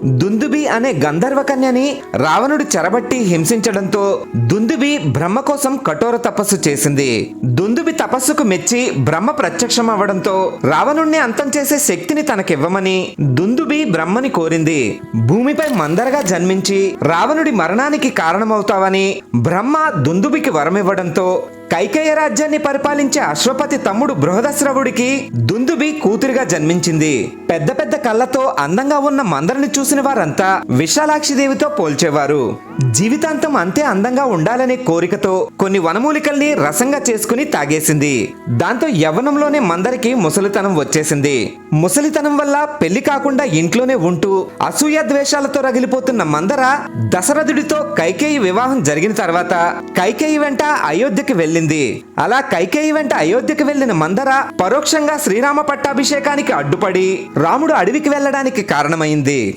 దుందుబి అనే గంధర్వ కన్యని రావణుడు చెరబట్టి హింసించడంతో దుందుబి బ్రహ్మ కోసం కఠోర తపస్సు చేసింది. దుందుబి తపస్సుకు మెచ్చి బ్రహ్మ ప్రత్యక్షం అవ్వడంతో రావణుణ్ణి అంతం చేసే శక్తిని తనకివ్వమని దుందుబి బ్రహ్మని కోరింది. భూమిపై మందరగా జన్మించి రావణుడి మరణానికి కారణమవుతావని బ్రహ్మ దుందుబికి వరమివ్వడంతో కైకేయ రాజ్యాన్ని పరిపాలించే అశ్వపతి తమ్ముడు బృహదశ్రవుడికి దుందుబి కూతురిగా జన్మించింది. పెద్ద పెద్ద కళ్ళతో అందంగా ఉన్న మందరని చూసిన వారంతా విశాలాక్షిదేవితో పోల్చేవారు. జీవితాంతం అంతే అందంగా ఉండాలనే కోరికతో కొన్ని వనమూలికల్ని రసంగా చేసుకుని తాగేసింది. దాంతో యవ్వనంలోనే మందరికి ముసలితనం వచ్చేసింది. ముసలితనం వల్ల పెళ్లి కాకుండా ఇంట్లోనే ఉంటూ అసూయ ద్వేషాలతో రగిలిపోతున్న మందర దశరథుడితో కైకేయి వివాహం జరిగిన తర్వాత కైకేయి వెంట అయోధ్యకి వెళ్ళింది. అలా కైకేయి వెంట అయోధ్యకి వెళ్లిన మందర పరోక్షంగా శ్రీరామ పట్టాభిషేకానికి అడ్డుపడి రాముడు అడవికి వెళ్లడానికి కారణమైంది.